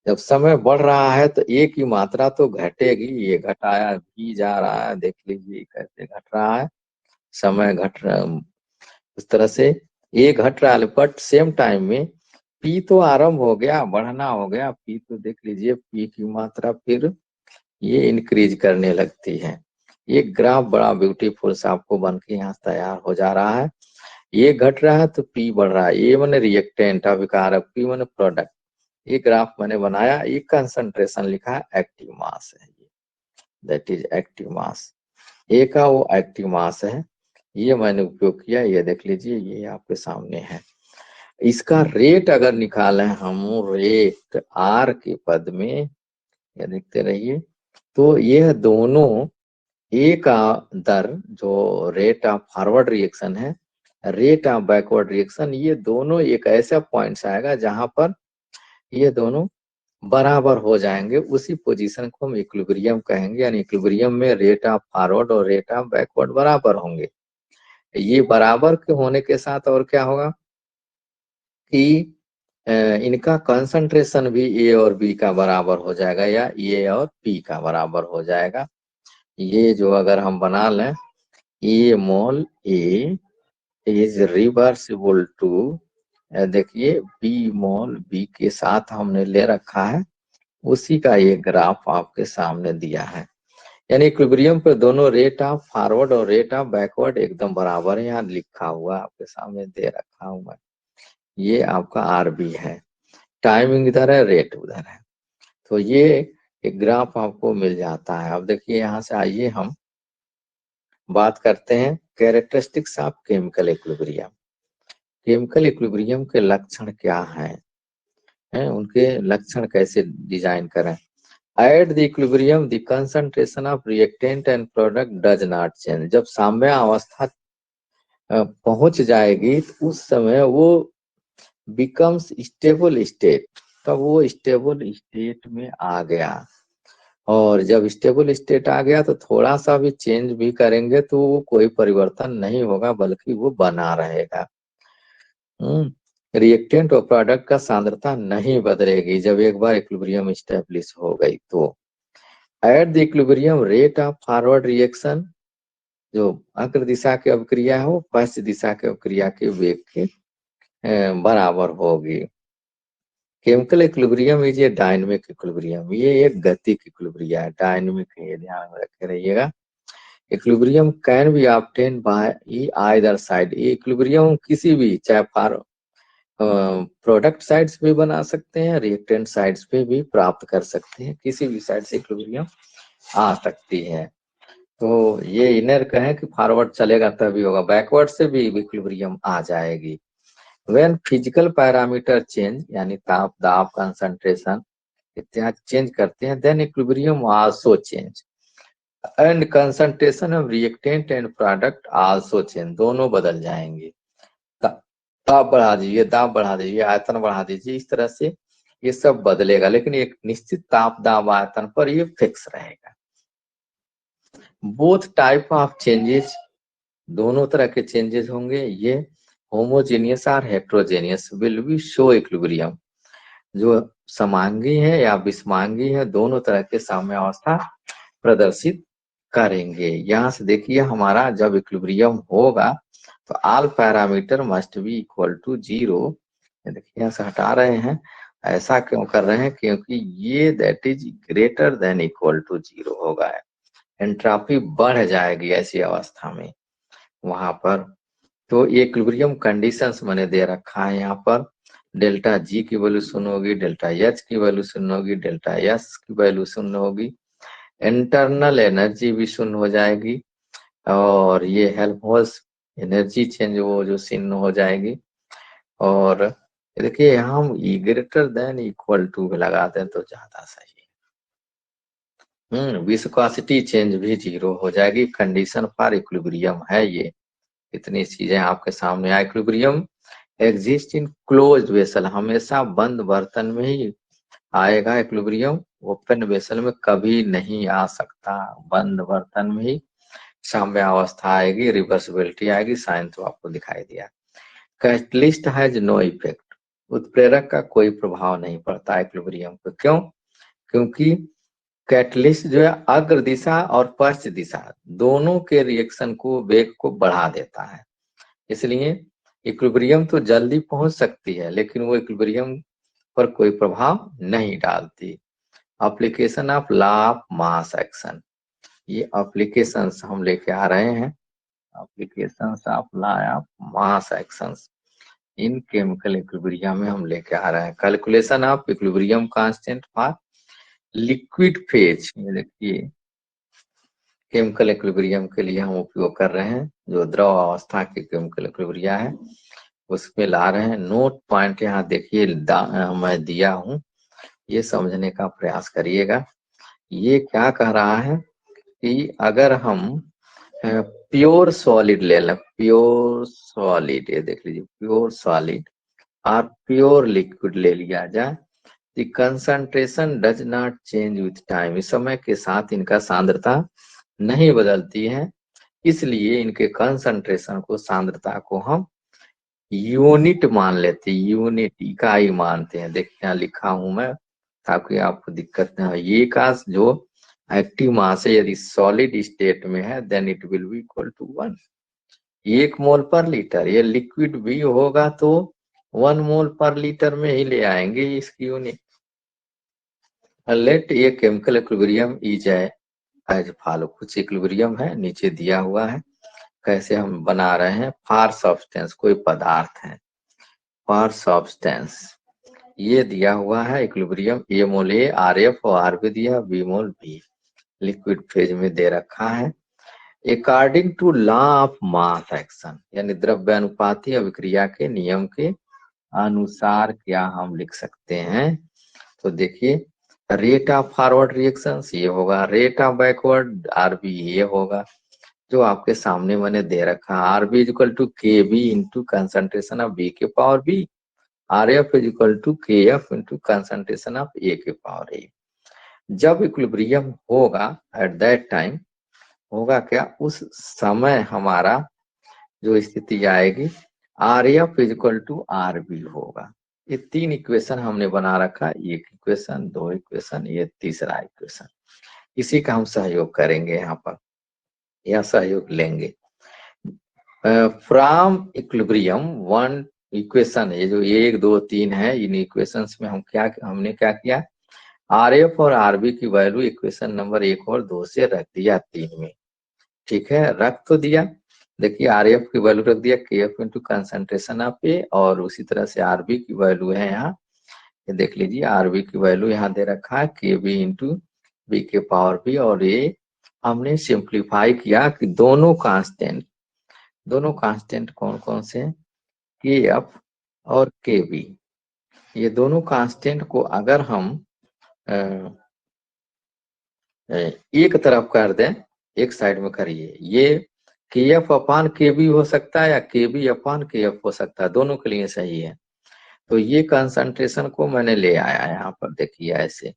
जब समय बढ़ रहा है तो ए की मात्रा तो घटेगी, ये घटाया भी जा रहा है, देख लीजिए कैसे घट रहा है, समय घट रहा है, इस तरह से ए घट रहा है, बट सेम टाइम में पी तो आरंभ हो गया, बढ़ना हो गया, पी तो देख लीजिए पी की मात्रा फिर ये इंक्रीज करने लगती है। ये ग्राफ बड़ा ब्यूटीफुल सा आपको बन के यहाँ तैयार हो जा रहा है। ये घट रहा है तो पी बढ़ रहा है, ये मैंने रिएक्टेंट अभिकारक, पी मैंने प्रोडक्ट। ये ग्राफ मैंने बनाया, ये कंसंट्रेशन लिखा है, एक्टिव मास है ये, दैट इज एक्टिव मास। ए का वो एक्टिव मास है, ये मैंने उपयोग किया, ये देख लीजिए, ये आपके सामने है। इसका रेट अगर निकालें हम, रेट आर के पद में, ये देखते रहिए, तो यह दोनों ए का दर जो रेट ऑफ फॉरवर्ड रिएक्शन है, रेट ऑफ बैकवर्ड रिएक्शन, ये दोनों एक ऐसा पॉइंट्स आएगा जहां पर ये दोनों बराबर हो जाएंगे। उसी पोजीशन को हम इक्विलिब्रियम कहेंगे, यानी इक्विलिब्रियम में रेट ऑफ फॉरवर्ड और रेट ऑफ बैकवर्ड बराबर होंगे। ये बराबर के होने के साथ और क्या होगा कि इनका कंसंट्रेशन भी ए और बी का बराबर हो जाएगा, या ए और पी का बराबर हो जाएगा। ये जो अगर हम बना लें, ए mole A is reversible to, देखिए बी मोल बी के साथ हमने ले रखा है, उसी का ये ग्राफ आपके सामने दिया है। यानी इक्विलिब्रियम पे दोनों रेट ऑफ फॉरवर्ड और रेट ऑफ बैकवर्ड एकदम बराबर है, यहाँ लिखा हुआ आपके सामने दे रखा हुआ है। ये आपका आर बी है, टाइमिंग इधर है, रेट उधर है, तो ये एक ग्राफ आपको मिल जाता है। अब देखिए यहाँ से आइए हम बात करते हैं characteristics of chemical equilibrium. Chemical equilibrium के लक्षण क्या हैं, उनके लक्षण कैसे डिजाइन करें। Eight the equilibrium the concentration of reactant and product does not change. जब साम्य अवस्था पहुंच जाएगी तो उस समय वो बिकम्स स्टेबल स्टेट, तब वो स्टेबल स्टेट में आ गया। और जब स्टेबल स्टेट आ गया तो थोड़ा सा भी चेंज भी करेंगे तो वो कोई परिवर्तन नहीं होगा, बल्कि वो बना रहेगा। रिएक्टेंट और प्रोडक्ट का सांद्रता नहीं बदलेगी जब एक बार इक्विलिब्रियम स्टेब्लिश हो गई तो। Eight the equilibrium rate of forward reaction, जो अग्र दिशा की अभिक्रिया है वो पश्चिम दिशा की अभिक्रिया के वेग के बराबर होगी। Chemical equilibrium is A dynamic equilibrium, ये एक गतिक इक्विलिब्रियम है, डायनेमिक है, ये ध्यान में रखे रहिएगा। Equilibrium can be obtain bye either side, ये इक्विलिब्रियम किसी भी, चाहे प्रोडक्ट साइड्स पे बना सकते हैं, रिएक्टेंट साइड्स पे भी प्राप्त कर सकते हैं, किसी भी साइड से इक्विलिब्रियम आ सकती है। तो ये इनर कहें कि फॉरवर्ड चलेगा तभी होगा, बैकवर्ड से भी इक्विलिब्रियम आ जाएगी। व्हेन फिजिकल पैरामीटर चेंज, यानी ताप दाब कंसंट्रेशन इत्यादि चेंज करते हैं, then equilibrium also change and concentration of reactant and product also change, दोनों बदल जाएंगे। ताप बढ़ा दीजिए, दाब बढ़ा दीजिए, आयतन बढ़ा दीजिए, इस तरह से ये सब बदलेगा, लेकिन एक निश्चित ताप दाब आयतन पर ये फिक्स रहेगा। बोथ टाइप ऑफ चेंजेस, दोनों तरह के चेंजेस होंगे, ये होमोजेनियस और heterogeneous will be show equilibrium, जो समांगी है या विषमांगी है, दोनों तरह के साम्यावस्था प्रदर्शित करेंगे। यहाँ से देखिए हमारा जब इक्विलिब्रियम होगा तो all parameter must be equal to 0। देखिए यहाँ से हटा रहे हैं, ऐसा क्यों कर रहे हैं, क्योंकि ये that is greater than equal to 0 होगा, एंट्रोपी बढ़ जाएगी ऐसी अवस्था में वहां पर। तो ये इक्विलिब्रियम कंडीशंस मैंने दे रखा है यहाँ पर, डेल्टा जी की वैल्यू शून्य होगी, डेल्टा एच की वैल्यू शून्य होगी, डेल्टा एस की वैल्यू शून्य होगी, इंटरनल एनर्जी भी शून्य हो जाएगी, और ये हेल्महोल्ट्ज एनर्जी चेंज वो जो शून्य हो जाएगी। और देखिए हम ग्रेटर देन इक्वल टू लगा दें तो ज्यादा सही। विस्कोसिटी चेंज भी 0 हो जाएगी, कंडीशन फॉर इक्विलिब्रियम है ये। इतनी चीजें आपके सामने। Equilibrium exist in closed vessel, हमेशा बंद बर्तन में ही आएगा इक्विलिब्रियम, ओपन वेसल में कभी नहीं आ सकता, बंद बर्तन में ही साम्य अवस्था आएगी, रिवर्सिबिलिटी आएगी, साइन तो आपको दिखाई दिया। कैटलिस्ट हैज नो इफेक्ट, उत्प्रेरक का कोई प्रभाव नहीं पड़ता इक्विलिब्रियम पे। क्यों? क्योंकि कैटलिस्ट जो है अग्र दिशा और पश्चिम दिशा दोनों के रिएक्शन को, वेग को बढ़ा देता है, इसलिए इक्विलिब्रियम तो जल्दी पहुंच सकती है, लेकिन वो इक्विलिब्रियम पर कोई प्रभाव नहीं डालती। Application of law of mass action, ये एप्लीकेशंस हम लेके आ रहे हैं applications of law of mass actions in chemical equilibrium में हम लेके आ रहे हैं। Calculation of equilibrium constant for liquid phase, ये देखिए केमिकल इक्विलिब्रियम के लिए हम उपयोग कर रहे हैं। जो द्रव अवस्था के केमिकल इक्विलिब्रियम है उसमें ला रहे हैं। नोट पॉइंट यहाँ देखिए मैं दिया हूँ, ये समझने का प्रयास करिएगा। ये क्या कह रहा है कि अगर हम प्योर सॉलिड ले लें, प्योर सॉलिड, ये देख लीजिए प्योर सॉलिड और प्योर लिक्विड ले लिया जाए, the concentration does not change with time, इस समय के साथ इनका सांद्रता नहीं बदलती है, इसलिए इनके कंसंट्रेशन को, सांद्रता को हम यूनिट मान लेते हैं, यूनिट इकाई मानते हैं। देखिए यहाँ लिखा हूं मैं ताकि आपको दिक्कत न हो। ये का जो एक्टिव मास है यदि सॉलिड स्टेट में है then it will be equal to 1, 1 mole पर लीटर। ये लिक्विड भी होगा तो 1 मोल पर लीटर में ही ले आएंगे इसकी यूनिट। लेट ये chemical equilibrium is as follow, कुछ इक्विलिब्रियम है नीचे दिया हुआ है, कैसे हम बना रहे हैं। फॉर सब्सटेंस, कोई पदार्थ है, फॉर सब्सटेंस ये दिया हुआ है equilibrium, A mole A, R F और आर भी दिया, B mole B, liquid phase में दे रखा है। According to law of mass action, यानी द्रव्यानुपाती अभिक्रिया के नियम के अनुसार क्या हम लिख सकते हैं। तो देखिए रेट ऑफ फॉरवर्ड रिएक्शन ये होगा, रेट ऑफ बैकवर्ड आरबी ये होगा, जो आपके सामने मैंने दे रखा है। R B is equal to K B into concentration of B के power B, R F is equal to K F into concentration of A के पावर ए। जब इक्विलिब्रियम होगा एट दैट टाइम, होगा क्या, उस समय हमारा जो स्थिति आएगी R F is equal to R B होगा। ये 3 इक्वेशन हमने बना रखा, एक इक्वेशन, 2 इक्वेशन, ये तीसरा इक्वेशन। इसी का हम सहयोग करेंगे यहाँ पर, या सहयोग लेंगे। फ्रॉम इक्विलिब्रियम 1 इक्वेशन, ये जो 1 2 3 है, इन इक्वेशंस में हमने क्या किया, आर एफ और आरबी की वैल्यू इक्वेशन नंबर 1 और 2 से रख दिया 3 में। ठीक है, रख तो दिया। देखिए आर एफ की वैल्यू रख दिया के एफ इंटू कंसंट्रेशन ऑफ ए, और उसी तरह से आरबी की वैल्यू है यहाँ, ये देख लीजिए आरबी की वैल्यू यहाँ दे रखा है के बी इंटू बी के पावर बी। और ये हमने सिंप्लीफाई किया कि दोनों कांस्टेंट कौन कौन से, के एफ और के बी, ये दोनों कांस्टेंट को अगर हम एक तरफ कर दें, एक साइड में करिए, ये के एफ अपान के बी हो सकता है या के बी अपान के एफ हो सकता है, दोनों के लिए सही है। तो ये कंसंट्रेशन को मैंने ले आया यहाँ पर, देखिए ऐसे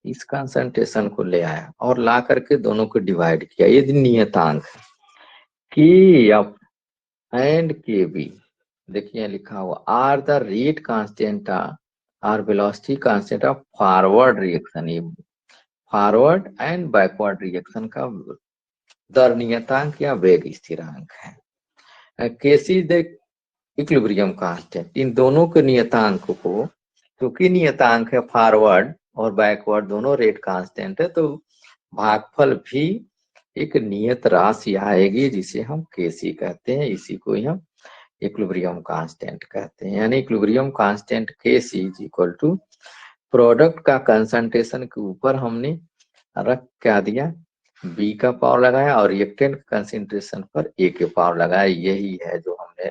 इस कंसंट्रेशन को ले आया और ला करके दोनों को डिवाइड किया। ये नियतांक है के एफ एंड के बी, देखिए लिखा हुआ are the rate constant or velocity constant of forward reaction, ये फॉरवर्ड एंड बैकवर्ड रिएक्शन का दर नियतांक या वेग स्थिरांक है। केसी द इक्विलिब्रियम कांस्टेंट, इन दोनों के नियतांक को, क्योंकि नियतांक है फॉरवर्ड और बैकवर्ड दोनों रेट कांस्टेंट है, तो भागफल भी एक नियत राशि आएगी जिसे हम केसी कहते हैं, इसी को ही हम इक्विलिब्रियम कांस्टेंट कहते हैं। यानी equilibrium constant Kc is equal to product का कंसंट्रेशन के ऊपर हमने रख क्या दिया, बी का पावर लगाया, और रिएक्टेंट कंसंट्रेशन पर ए के पावर लगाया। यही है जो हमने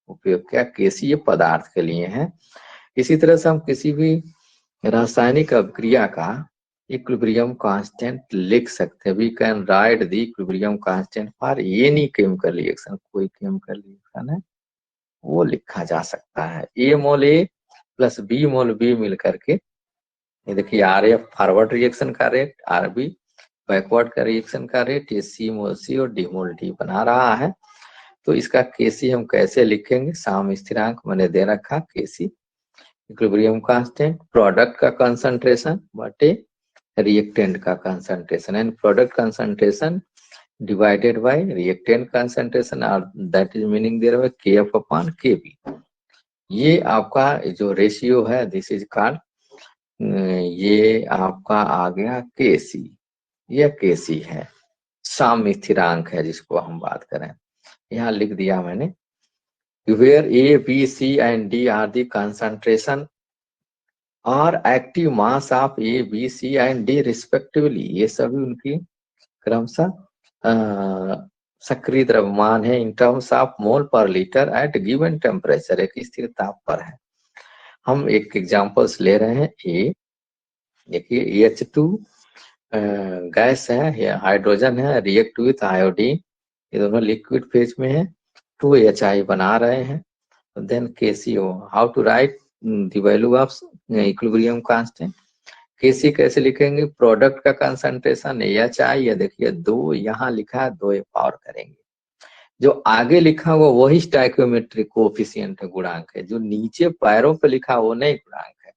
उपयोग किया, केसी ये पदार्थ के लिए है। इसी तरह से हम किसी भी रासायनिक अभिक्रिया का इक्विलिब्रियम कांस्टेंट लिख सकते हैं। We can write the equilibrium constant for any chemical reaction, कोई केमिकल रिएक्शन है वो लिखा जा सकता है। A mole A plus B mole B मिल करके, ये देखिए आर एफ फॉरवर्ड रिएक्शन का रेट, आर बी बैकवर्ड का रिएक्शन का रेट, ये सी मोल सी और डी मोल डी बना रहा है। तो इसका केसी हम कैसे लिखेंगे, साम स्थिरांक मैंने दे रखा, केसी इक्विलिब्रियम कांस्टेंट प्रोडक्ट का कंसंट्रेशन बटे रिएक्टेंट का concentration, and product concentration divided by reactant concentration, और दैट इज मीनिंग दे रहा है के एफ अपॉन के बी। ये आपका जो रेशियो है दिस इज कॉल्ड, ये आपका आ गया केसी, यह केसी है, साम्य स्थिरांक है जिसको हम बात करें। यहाँ लिख दिया मैंने, where A, B, C and D are the concentration और active mass of A B C and D respectively, ये सभी उनकी क्रमशः सक्रिय द्रव्यमान है इन टर्म्स ऑफ मोल पर लीटर एट गिवन टेम्परेचर, एक स्थिर ताप पर है। हम एक एग्जांपल्स ले रहे हैं। ए देखिए H2 गैस है, हाइड्रोजन है, रिएक्ट विथ आयोडीन, ये दोनों लिक्विड फेज में है, 2HI बना रहे हैं। Then KCO, how to write the value of equilibrium constant. K C कैसे लिखेंगे, प्रोडक्ट का कंसंट्रेशन HI, ये देखिए 2 यहाँ लिखा है, 2 पावर करेंगे, जो आगे लिखा हुआ वही स्टाइकियोमेट्रिक कोएफिशिएंट है, गुणांक है, जो नीचे पैरों पे लिखा वो नहीं गुणांक है।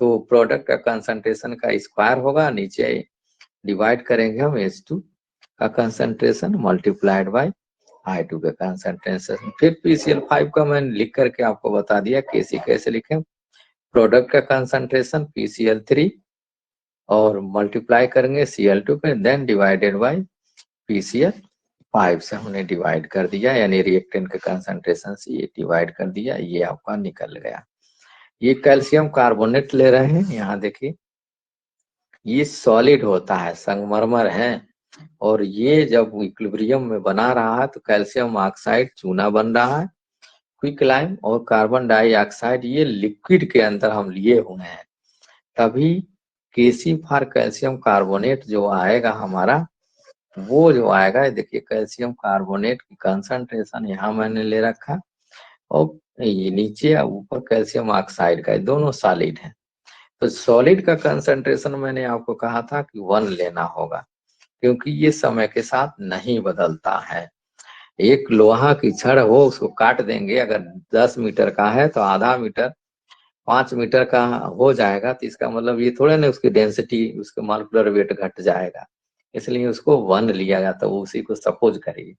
तो प्रोडक्ट का कंसंट्रेशन का स्क्वायर होगा, नीचे डिवाइड करेंगे हम H2 का कंसंट्रेशन मल्टीप्लाइड बाय I2 का कंसंट्रेशन। फिर PCl5 का मैंने लिख करके आपको बता दिया केसी कैसे लिखें, प्रोडक्ट का कंसंट्रेशन PCl3 और मल्टीप्लाई करेंगे Cl2 पे, देन डिवाइडेड बाय PCl5 से हमने डिवाइड कर दिया, यानी रिएक्टेंट के कंसंट्रेशन से ये डिवाइड कर दिया, ये आपका निकल गया। ये कैल्शियम कार्बोनेट ले रहे हैं, यहाँ देखिए ये सॉलिड होता है, संगमरमर है, और ये जब इक्विलिब्रियम में बना रहा है तो कैल्शियम ऑक्साइड चूना बन रहा है, क्विकलाइम और कार्बन डाइऑक्साइड ये लिक्विड के अंदर हम लिए हुए हैं, तभी केसी फॉर कैल्शियम कार्बोनेट जो आएगा हमारा, वो जो आएगा, देखिए कैल्शियम कार्बोनेट की कंसंट्रेशन यहाँ मैंने ले रखा, और ये नीचे ऊपर कैल्शियम ऑक्साइड का, दोनों सॉलिड है। तो सॉलिड का कंसंट्रेशन मैंने आपको कहा था कि 1 लेना होगा, क्योंकि ये समय के साथ नहीं बदलता है। एक लोहा की छड़ हो, उसको काट देंगे, अगर 10 मीटर का है तो आधा मीटर 5 मीटर का हो जाएगा, तो इसका मतलब ये थोड़ा ना उसकी डेंसिटी, उसका मॉलिक्यूलर वेट घट जाएगा, इसलिए उसको 1 लिया जाता है, वो उसी को सपोज करिए।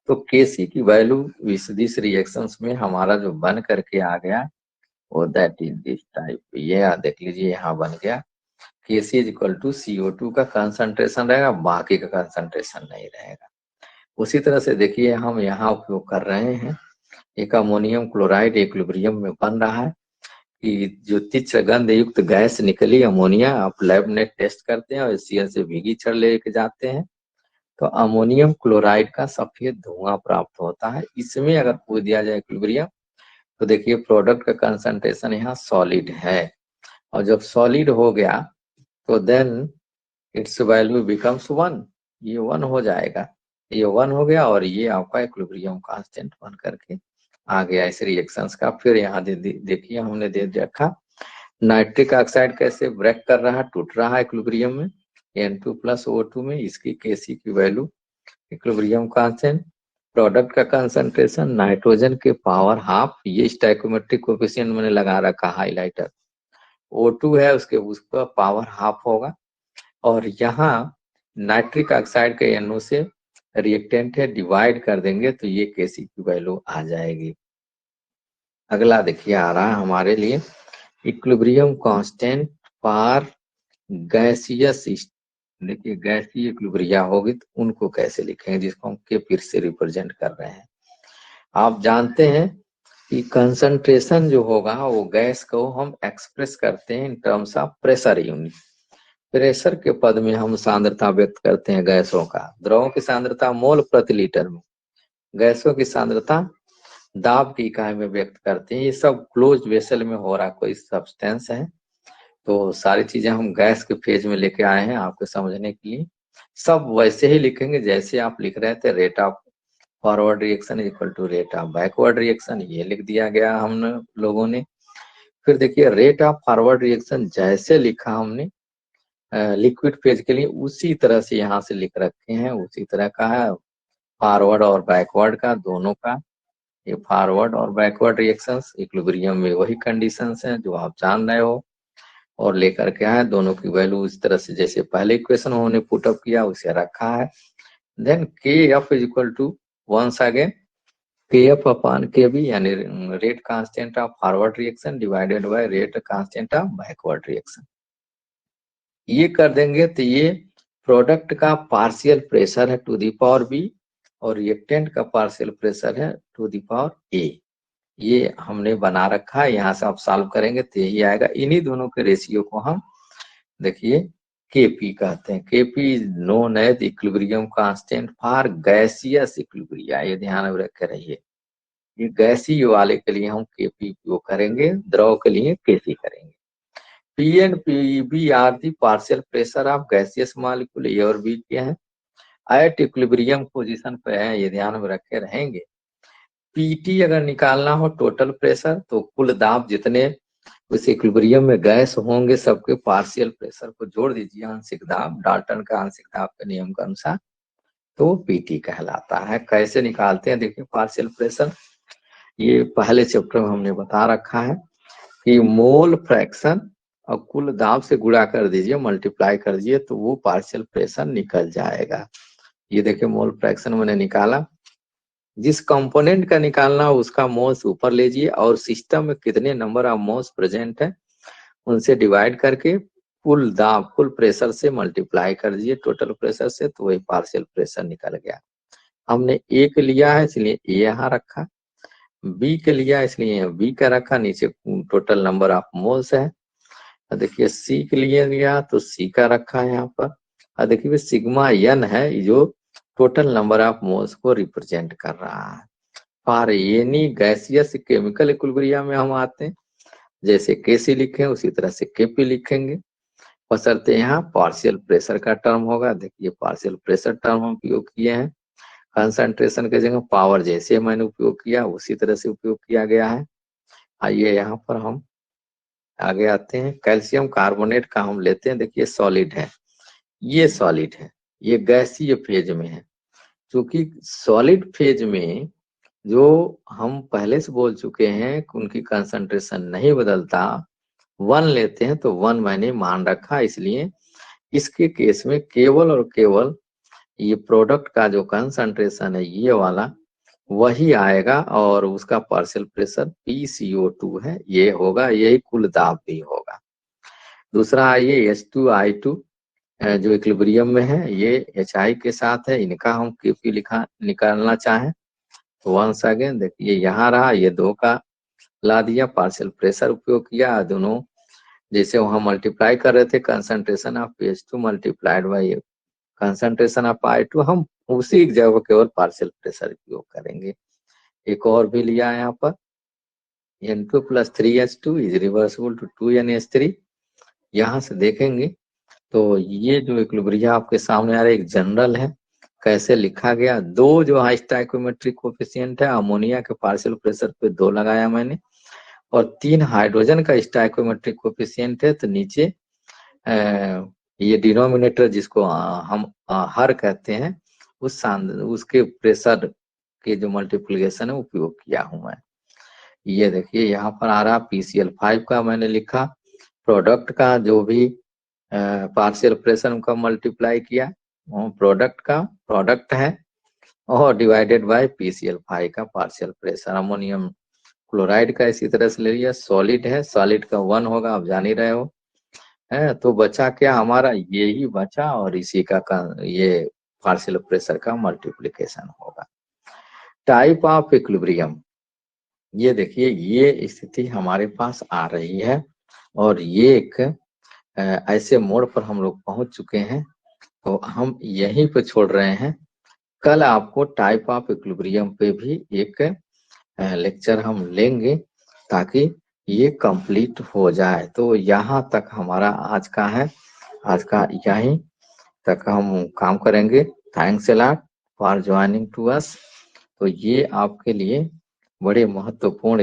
तो केसी की वैल्यू दिस रिएक्शंस में हमारा जो बन करके आ गया वो दैट इज दिस टाइप, ये देख लीजिए यहाँ बन गया, Kc is equal to CO2 का कंसंट्रेशन रहेगा, बाकी का कंसंट्रेशन नहीं रहेगा। उसी तरह से देखिए हम यहाँ उपयोग कर रहे हैं, एक अमोनियम क्लोराइड इक्विलिब्रियम में बन रहा है कि जो तीव्र गंध युक्त गैस निकली अमोनिया, आप लैब में टेस्ट करते हैं और HCl से भीगी छड़ लेके जाते हैं, तो अमोनियम क्लोराइड का सफेद धुआं प्राप्त होता है। इसमें अगर पूछ दिया जाए इक्विलिब्रियम, तो देखिए प्रोडक्ट का कंसंट्रेशन यहाँ सॉलिड है, और जब सॉलिड हो गया तो देन इट्स वैल्यू बिकम्स 1, ये 1 हो जाएगा, ये 1 हो गया, और ये आपका इक्विलिब्रियम कांस्टेंट बन करके आ गया इस रिएक्शंस का। फिर यहाँ देखिए हमने दे रखा नाइट्रिक ऑक्साइड कैसे ब्रेक कर रहा है, टूट रहा है इक्विलिब्रियम में N2 प्लस O2 में, इसकी Kc की वैल्यू इक्विलिब्रियम कांस्टेंट, प्रोडक्ट का कंसंट्रेशन नाइट्रोजन के पावर हाफ, ये स्टोइकोमेट्रिक कोएफिशिएंट मैंने लगा रखा हाइलाइटर, O2 है उसका पावर हाफ होगा, और यहाँ नाइट्रिक ऑक्साइड के NO से रिएक्टेंट है, डिवाइड कर देंगे तो ये Kc की वैल्यू आ जाएगी। अगला देखिए आ रहा है हमारे लिए इक्विलिब्रियम कांस्टेंट फॉर गैसियस, देखिए गैसीय इक्विलिब्रिया होगी तो उनको कैसे लिखेंगे, जिसको हम के फिर से रिप्रेजेंट कर रहे हैं। आप जानते हैं कि कंसंट्रेशन जो होगा वो गैस को हम एक्सप्रेस करते हैं in terms of pressure unit, pressure के पद में हम सांद्रता व्यक्त करते हैं गैसों का, द्रवों की सांद्रता मोल प्रति लीटर में, गैसों की सांद्रता दाब की इकाई में व्यक्त करते हैं। ये सब क्लोज वेसल में हो रहा कोई सब्सटेंस है, तो सारी चीजें हम गैस के फेज में लेके आए हैं आपको समझने के लिए। सब वैसे ही लिखेंगे जैसे आप लिख रहे थे, rate of forward reaction equal to rate of backward reaction, ये लिख दिया गया हम लोगों ने। फिर देखिए रेट ऑफ फॉरवर्ड रिएक्शन जैसे लिखा हमने लिक्विड फेज के लिए, उसी तरह से यहाँ से लिख रखे हैं, उसी तरह का है फॉरवर्ड और बैकवर्ड का, दोनों का। ये फॉरवर्ड और बैकवर्ड रिएक्शंस इक्विलिब्रियम में वही कंडीशंस हैं जो आप जान रहे हो, और लेकर के आए दोनों की वैल्यू इस तरह से जैसे पहले इक्वेशन उन्होंने पुटअप किया उसे रखा है। Then Kf is equal to once again Kf upon Kb, यानी rate constant of forward reaction divided by rate constant of backward reaction. ये कर देंगे तो ये प्रोडक्ट का पार्शियल प्रेशर है टू दी पावर बी, और रिएक्टेंट का पार्शियल प्रेशर है टू द पावर ए। ये हमने बना रखा है, यहाँ से आप सॉल्व करेंगे तो यही आएगा। इन्हीं दोनों के रेशियो को हम देखिए केपी कहते हैं। Kp is known as equilibrium constant for gaseous equilibria. ये ध्यान में रख के रहिए, ये गैसीय वाले के लिए हम केपी उपयोग करेंगे, द्रव के लिए केसी करेंगे। P and P B are the partial pressure of gaseous molecule, A और बी के हैं, एट इक्विलिब्रियम पोजीशन पे है, ये ध्यान में रखे रहेंगे। पीटी अगर निकालना हो टोटल प्रेशर, तो कुल दाब जितने उस इक्विलिब्रियम में गैस होंगे सबके पार्शियल प्रेशर को जोड़ दीजिए आंशिक दाब, डाल्टन का आंशिक दाब के नियम के अनुसार, तो पीटी कहलाता है। कैसे निकालते हैं देखिए पार्शियल प्रेशर, ये पहले चैप्टर में हमने बता रखा है कि मोल फ्रैक्शन और कुल दाब से गुणा कर दीजिए, मल्टीप्लाई कर दीजिए, तो वो पार्शियल प्रेशर निकल जाएगा। ये देखिए मोल फ्रैक्शन मैंने निकाला, जिस कंपोनेंट का निकालना हो उसका मोल्स ऊपर लीजिए और सिस्टम में कितने नंबर ऑफ मोल्स प्रेजेंट है उनसे डिवाइड करके कुल दाब कुल प्रेशर से मल्टीप्लाई कर दीजिए टोटल प्रेशर से, तो वही पार्शियल प्रेशर निकल गया। हमने ए के लिया है इसलिए ए यहाँ रखा, बी के लिया इसलिए बी का रखा, नीचे टोटल नंबर ऑफ मोल्स है। देखिए सी के लिए लिया तो सी का रखा है यहाँ पर, और देखिए सिग्मा एन है जो टोटल नंबर ऑफ मोल्स को रिप्रेजेंट कर रहा है। For any gaseous chemical equilibrium में हम आते हैं, जैसे केसी लिखे उसी तरह से केपी लिखेंगे, बशर्ते यहाँ पार्शियल प्रेशर का टर्म होगा। देखिए पार्शियल प्रेशर टर्म हम उपयोग किए हैं, कंसंट्रेशन के जगह पावर जैसे मैंने उपयोग किया उसी तरह से उपयोग किया गया है। आइए यहाँ पर हम आगे आते हैं, कैल्शियम कार्बोनेट का हम लेते हैं। देखिए सॉलिड है, ये सॉलिड है, ये गैसीय फेज में है। क्योंकि सॉलिड फेज में जो हम पहले से बोल चुके हैं कि उनकी कंसंट्रेशन नहीं बदलता, 1 लेते हैं तो 1 मैंने मान रखा, इसलिए इसके केस में केवल और केवल ये प्रोडक्ट का जो कंसंट्रेशन है ये वाला वही आएगा और उसका पार्शियल प्रेशर PCO2 है, ये होगा, यही कुल दाब भी होगा। दूसरा आइए H2I2 जो इक्विलिब्रियम में है, ये HI के साथ है, इनका हम Kp निकालना चाहें तो वंस अगेन देखिए यहाँ रहा, ये 2 का ला दिया, पार्शियल प्रेशर उपयोग किया, दोनों जैसे वहां मल्टीप्लाई कर रहे थे concentration of PH2 multiplied by concentration of I2, हम उसी जगह केवल पार्शियल प्रेशर उपयोग करेंगे। एक और भी लिया यहाँ पर, N2 + 3H2 is reversible to 2NH3। यहाँ से देखेंगे तो ये जो इक्विलिब्रियम आपके सामने आ रहा है एक जनरल है, कैसे लिखा गया, 2 जो स्टोइकोमेट्रिक कोफिशिएंट है, अमोनिया के पार्शियल प्रेशर पे 2 लगाया मैंने, और 3 हाइड्रोजन का स्टोइकोमेट्रिक कोफिशिएंट है, तो नीचे ये डिनोमिनेटर जिसको हम हर कहते हैं उसके प्रेशर के जो मल्टीप्लिकेशन है उपयोग किया हूं मैं। ये देखिए यहाँ पर आ रहा PCl5 का मैंने लिखा, प्रोडक्ट का जो भी पार्शियल प्रेशर का मल्टीप्लाई किया वो प्रोडक्ट का प्रोडक्ट है, और डिवाइडेड बाय PCl5 का पार्शियल प्रेशर। अमोनियम क्लोराइड का इसी तरह से ले लिया, सॉलिड है, सॉलिड का 1 होगा, आप जान ही रहे हो है, तो बचा क्या हमारा, ये ही बचा, और इसी का ये पार्शियल प्रेशर का मल्टीप्लिकेशन होगा। टाइप ऑफ इक्विलिब्रियम, ये देखिए ये स्थिति हमारे पास आ रही है, और ये एक ऐसे मोड़ पर हम लोग पहुंच चुके हैं, तो हम यहीं पे छोड़ रहे हैं। कल आपको टाइप ऑफ इक्विलिब्रियम पे भी एक लेक्चर हम लेंगे ताकि ये कंप्लीट हो जाए। तो यहाँ तक हमारा आज का है, आज का यहीं तक हम काम करेंगे। Thanks a lot for joining to us. तो ये आपके लिए बड़े महत्वपूर्ण